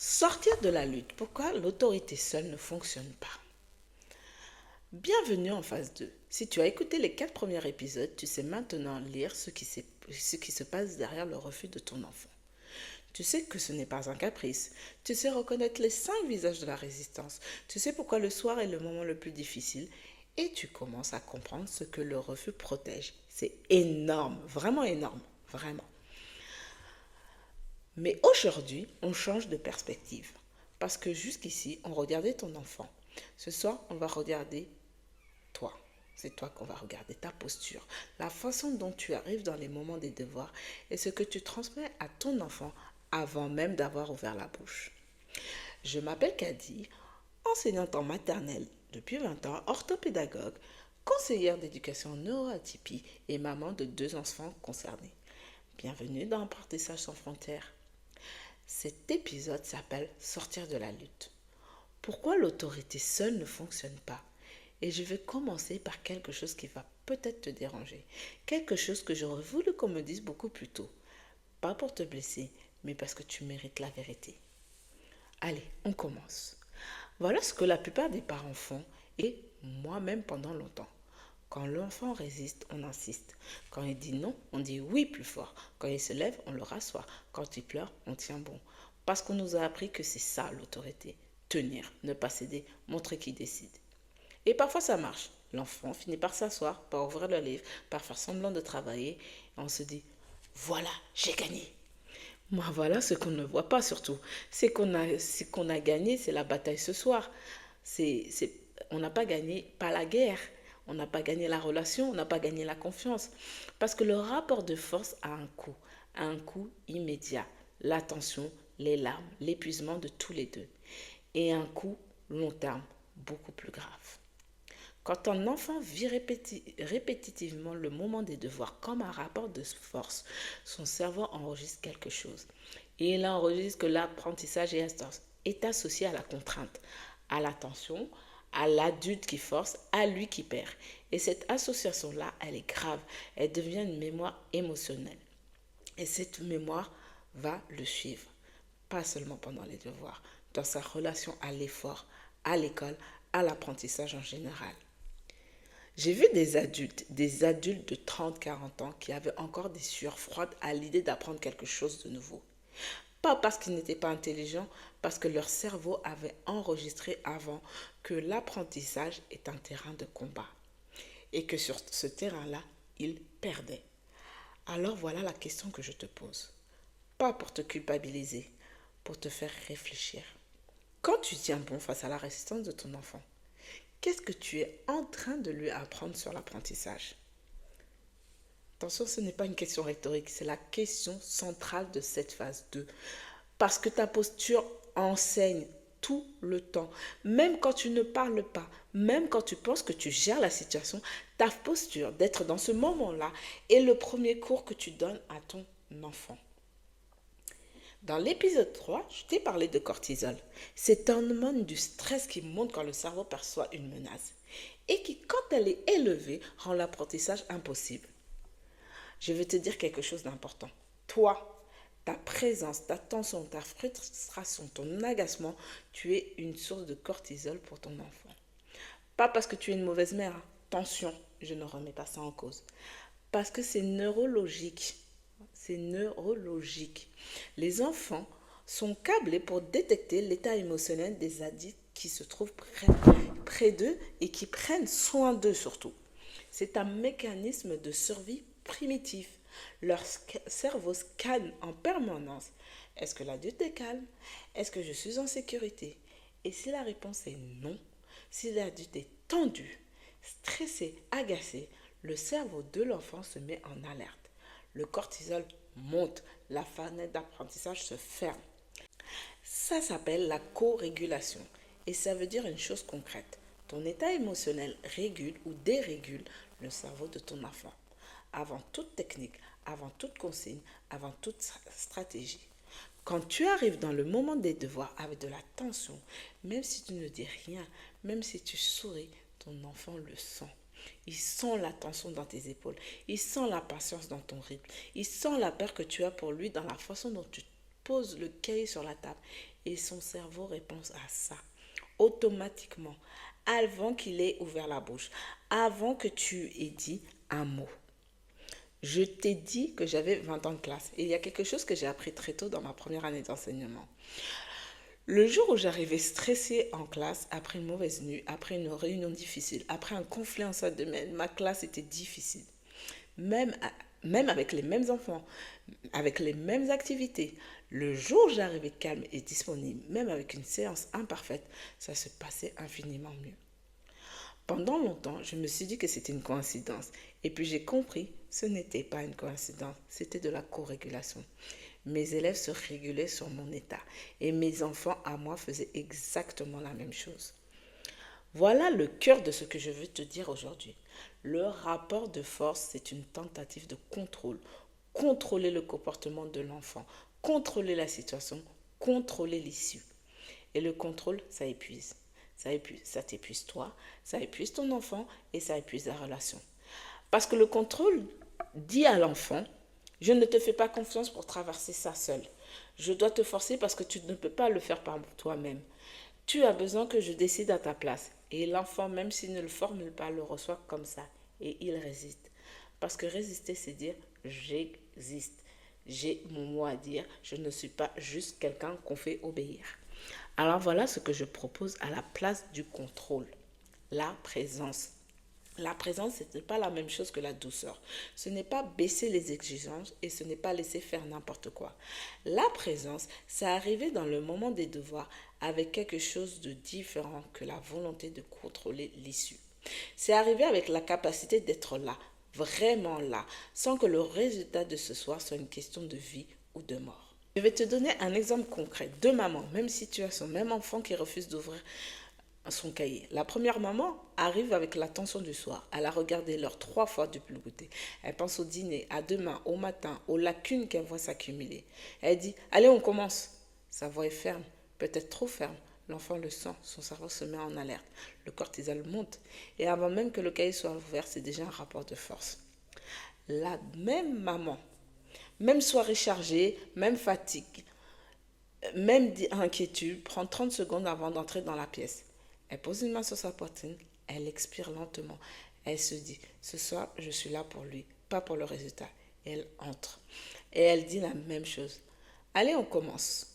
Sortir de la lutte. Pourquoi l'autorité seule ne fonctionne pas? Bienvenue en phase 2. Si tu as écouté les 4 premiers épisodes, tu sais maintenant lire ce qui se passe derrière le refus de ton enfant. Tu sais que ce n'est pas un caprice. Tu sais reconnaître les 5 visages de la résistance. Tu sais pourquoi le soir est le moment le plus difficile. Et tu commences à comprendre ce que le refus protège. C'est énorme, vraiment énorme, vraiment. Mais aujourd'hui, on change de perspective. Parce que jusqu'ici, on regardait ton enfant. Ce soir, on va regarder toi. C'est toi qu'on va regarder, ta posture, la façon dont tu arrives dans les moments des devoirs et ce que tu transmets à ton enfant avant même d'avoir ouvert la bouche. Je m'appelle Kadi, enseignante en maternelle depuis 20 ans, orthopédagogue, conseillère d'éducation neuroatypie et maman de 2 enfants concernés. Bienvenue dans Apprentissage sans frontières. Cet épisode s'appelle Sortir de la lutte. Pourquoi l'autorité seule ne fonctionne pas? Et je vais commencer par quelque chose qui va peut-être te déranger. Quelque chose que j'aurais voulu qu'on me dise beaucoup plus tôt. Pas pour te blesser, mais parce que tu mérites la vérité. Allez, on commence. Voilà ce que la plupart des parents font, et moi-même pendant longtemps. Quand l'enfant résiste, on insiste. Quand il dit non, on dit oui plus fort. Quand il se lève, on le rassoit. Quand il pleure, on tient bon. Parce qu'on nous a appris que c'est ça l'autorité. Tenir, ne pas céder, montrer qui décide. Et parfois ça marche. L'enfant finit par s'asseoir, par ouvrir le livre, par faire semblant de travailler. Et on se dit, voilà, j'ai gagné. Moi, voilà ce qu'on ne voit pas surtout. Ce qu'on a gagné, c'est la bataille ce soir. On n'a pas gagné, pas la guerre. On n'a pas gagné la relation, on n'a pas gagné la confiance. Parce que le rapport de force a un coût immédiat. L'attention, les larmes, l'épuisement de tous les deux. Et un coût long terme, beaucoup plus grave. Quand un enfant vit répétitivement le moment des devoirs comme un rapport de force, son cerveau enregistre quelque chose. Et il enregistre que l'apprentissage est associé à la contrainte, à la tension, à l'adulte qui force, à lui qui perd. Et cette association-là, elle est grave. Elle devient une mémoire émotionnelle. Et cette mémoire va le suivre, pas seulement pendant les devoirs, dans sa relation à l'effort, à l'école, à l'apprentissage en général. J'ai vu des adultes de 30, 40 ans qui avaient encore des sueurs froides à l'idée d'apprendre quelque chose de nouveau. Pas parce qu'ils n'étaient pas intelligents, parce que leur cerveau avait enregistré avant que l'apprentissage est un terrain de combat et que sur ce terrain-là, ils perdaient. Alors voilà la question que je te pose. Pas pour te culpabiliser, pour te faire réfléchir. Quand tu tiens bon face à la résistance de ton enfant, qu'est-ce que tu es en train de lui apprendre sur l'apprentissage? Attention, ce n'est pas une question rhétorique, c'est la question centrale de cette phase 2. Parce que ta posture enseigne tout le temps. Même quand tu ne parles pas, même quand tu penses que tu gères la situation, ta posture d'être dans ce moment-là est le premier cours que tu donnes à ton enfant. Dans l'épisode 3, je t'ai parlé de cortisol. C'est un hormone du stress qui monte quand le cerveau perçoit une menace et qui, quand elle est élevée, rend l'apprentissage impossible. Je vais te dire quelque chose d'important. Toi, ta présence, ta tension, ta frustration, ton agacement, tu es une source de cortisol pour ton enfant. Pas parce que tu es une mauvaise mère. Attention, je ne remets pas ça en cause. Parce que c'est neurologique. C'est neurologique. Les enfants sont câblés pour détecter l'état émotionnel des adultes qui se trouvent près d'eux et qui prennent soin d'eux surtout. C'est un mécanisme de survie primitif. Leur cerveau scanne en permanence. Est-ce que l'adulte est calme? Est-ce que je suis en sécurité? Et si la réponse est non, si l'adulte est tendu, stressé, agacé, le cerveau de l'enfant se met en alerte. Le cortisol monte, la fenêtre d'apprentissage se ferme. Ça s'appelle la co-régulation et ça veut dire une chose concrète. Ton état émotionnel régule ou dérégule le cerveau de ton enfant. Avant toute technique, avant toute consigne, avant toute stratégie. Quand tu arrives dans le moment des devoirs avec de la tension, même si tu ne dis rien, même si tu souris, ton enfant le sent. Il sent la tension dans tes épaules. Il sent la patience dans ton rythme. Il sent la peur que tu as pour lui dans la façon dont tu pose le cahier sur la table et son cerveau répond à ça automatiquement avant qu'il ait ouvert la bouche, avant que tu aies dit un mot. Je t'ai dit que j'avais 20 ans de classe et il y a quelque chose que j'ai appris très tôt dans ma première année d'enseignement. Le jour où j'arrivais stressée en classe, après une mauvaise nuit, après une réunion difficile, après un conflit en salle de mail, ma classe était difficile. Même, même avec les mêmes enfants, avec les mêmes activités. Le jour où j'arrivais calme et disponible, même avec une séance imparfaite, ça se passait infiniment mieux. Pendant longtemps, je me suis dit que c'était une coïncidence. Et puis j'ai compris, ce n'était pas une coïncidence, c'était de la co-régulation. Mes élèves se régulaient sur mon état et mes enfants à moi faisaient exactement la même chose. Voilà le cœur de ce que je veux te dire aujourd'hui. Le rapport de force, c'est une tentative de contrôle. Contrôler le comportement de l'enfant, contrôler la situation, contrôler l'issue. Et le contrôle, ça épuise. Ça t'épuise toi, ça épuise ton enfant et ça épuise la relation. Parce que le contrôle dit à l'enfant, je ne te fais pas confiance pour traverser ça seul. Je dois te forcer parce que tu ne peux pas le faire par toi-même. Tu as besoin que je décide à ta place. Et l'enfant, même s'il ne le formule pas, le reçoit comme ça. Et il résiste. Parce que résister, c'est dire j'existe. J'ai mon mot à dire. Je ne suis pas juste quelqu'un qu'on fait obéir. Alors voilà ce que je propose à la place du contrôle. La présence. La présence, ce n'est pas la même chose que la douceur. Ce n'est pas baisser les exigences et ce n'est pas laisser faire n'importe quoi. La présence, c'est arriver dans le moment des devoirs avec quelque chose de différent que la volonté de contrôler l'issue. C'est arriver avec la capacité d'être là, vraiment là, sans que le résultat de ce soir soit une question de vie ou de mort. Je vais te donner un exemple concret. Deux mamans, même situation, même enfant qui refuse d'ouvrir son cahier. La première maman arrive avec la tension du soir. Elle a regardé l'heure 3 fois depuis le goûter. Elle pense au dîner, à demain, au matin, aux lacunes qu'elle voit s'accumuler. Elle dit, allez, on commence. Sa voix est ferme, peut-être trop ferme. L'enfant le sent, son cerveau se met en alerte. Le cortisol monte. Et avant même que le cahier soit ouvert, c'est déjà un rapport de force. La même maman, même soirée chargée, même fatigue, même inquiétude, prend 30 secondes avant d'entrer dans la pièce. Elle pose une main sur sa poitrine, elle expire lentement. Elle se dit, ce soir, je suis là pour lui, pas pour le résultat. Et elle entre. Et elle dit la même chose. Allez, on commence.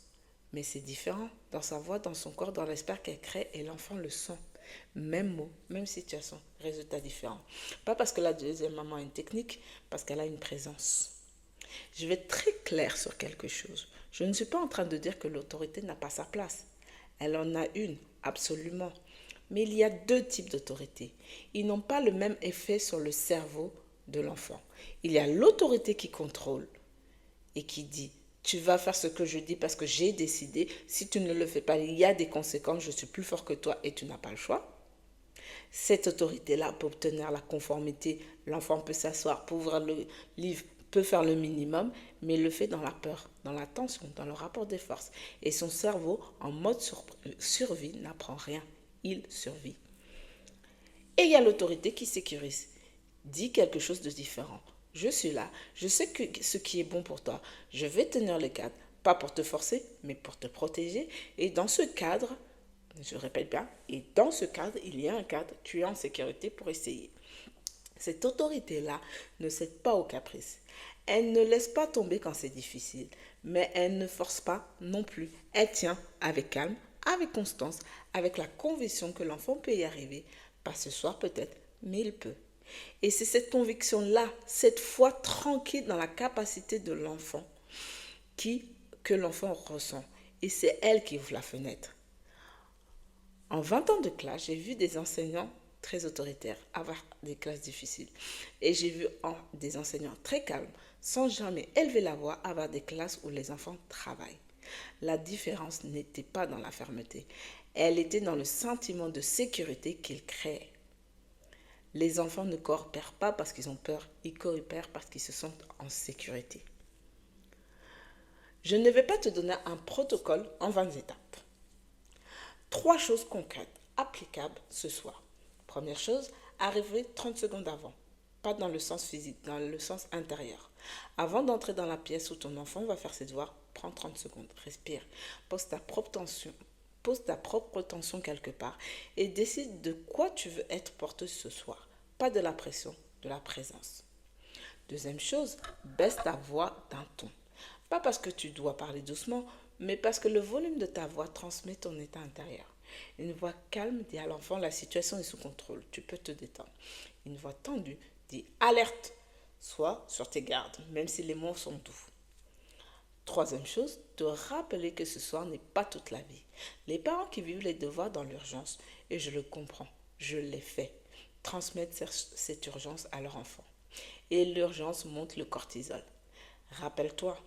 Mais c'est différent. Dans sa voix, dans son corps, dans l'espoir qu'elle crée, et l'enfant le sent. Même mot, même situation, résultat différent. Pas parce que la deuxième maman a une technique, parce qu'elle a une présence. Je vais être très claire sur quelque chose. Je ne suis pas en train de dire que l'autorité n'a pas sa place. Elle en a une, absolument. Mais il y a deux types d'autorité. Ils n'ont pas le même effet sur le cerveau de l'enfant. Il y a l'autorité qui contrôle et qui dit, tu vas faire ce que je dis parce que j'ai décidé. Si tu ne le fais pas, il y a des conséquences. Je suis plus fort que toi et tu n'as pas le choix. Cette autorité-là peut obtenir la conformité. L'enfant peut s'asseoir, peut ouvrir le livre, peut faire le minimum, mais il le fait dans la peur, dans la tension, dans le rapport des forces. Et son cerveau, en mode survie, n'apprend rien. Il survit. Et il y a l'autorité qui sécurise, dit quelque chose de différent. Je suis là, je sais que ce qui est bon pour toi, je vais tenir le cadre, pas pour te forcer, mais pour te protéger. Et dans ce cadre, je répète bien, et dans ce cadre, il y a un cadre, tu es en sécurité pour essayer. Cette autorité-là ne cède pas au caprice. Elle ne laisse pas tomber quand c'est difficile, mais elle ne force pas non plus. Elle tient avec calme, avec constance, avec la conviction que l'enfant peut y arriver, pas ce soir peut-être, mais il peut. Et c'est cette conviction-là, cette foi tranquille dans la capacité de l'enfant que l'enfant ressent. Et c'est elle qui ouvre la fenêtre. En 20 ans de classe, j'ai vu des enseignants très autoritaires avoir des classes difficiles. Et j'ai vu des enseignants très calmes, sans jamais élever la voix, avoir des classes où les enfants travaillent. La différence n'était pas dans la fermeté. Elle était dans le sentiment de sécurité qu'ils créaient. Les enfants ne coopèrent pas parce qu'ils ont peur, ils coopèrent parce qu'ils se sentent en sécurité. Je ne vais pas te donner un protocole en 20 étapes. 3 choses concrètes, applicables ce soir. Première chose, arriver 30 secondes avant. Pas dans le sens physique, dans le sens intérieur. Avant d'entrer dans la pièce où ton enfant va faire ses devoirs, Prends 30 secondes, respire, pose ta propre tension. Pose ta propre tension quelque part et décide de quoi tu veux être porteuse ce soir. Pas de la pression, de la présence. Deuxième chose, baisse ta voix d'un ton. Pas parce que tu dois parler doucement, mais parce que le volume de ta voix transmet ton état intérieur. Une voix calme dit à l'enfant la situation est sous contrôle, tu peux te détendre. Une voix tendue dit alerte, sois sur tes gardes, même si les mots sont doux. Troisième chose, te rappeler que ce soir n'est pas toute la vie. Les parents qui vivent les devoirs dans l'urgence, et je le comprends, je l'ai fait, transmettent cette urgence à leur enfant. Et l'urgence monte le cortisol. Rappelle-toi,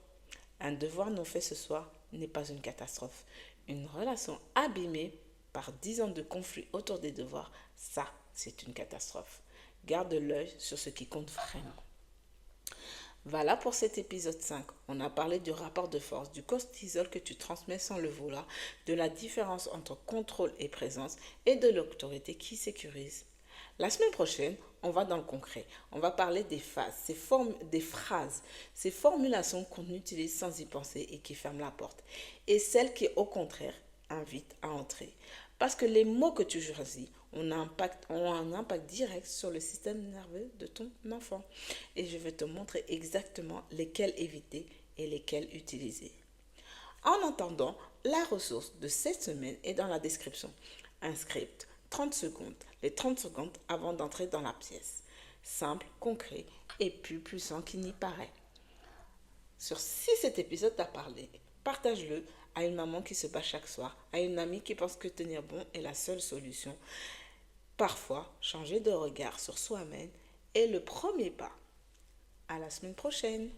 un devoir non fait ce soir n'est pas une catastrophe. Une relation abîmée par 10 ans de conflit autour des devoirs, ça, c'est une catastrophe. Garde l'œil sur ce qui compte vraiment. Voilà pour cet épisode 5. On a parlé du rapport de force, du cortisol que tu transmets sans le vouloir, de la différence entre contrôle et présence et de l'autorité qui sécurise. La semaine prochaine, on va dans le concret. On va parler des phases, des phrases, ces formulations qu'on utilise sans y penser et qui ferment la porte. Et celles qui, au contraire, invitent à entrer. Parce que les mots que tu choisis ont un impact direct sur le système nerveux de ton enfant. Et je vais te montrer exactement lesquels éviter et lesquels utiliser. En attendant, la ressource de cette semaine est dans la description. Un script, 30 secondes, les 30 secondes avant d'entrer dans la pièce. Simple, concret et plus puissant qu'il n'y paraît. Si cet épisode t'a parlé, partage-le à une maman qui se bat chaque soir, à une amie qui pense que tenir bon est la seule solution. Parfois, changer de regard sur soi-même est le premier pas. À la semaine prochaine.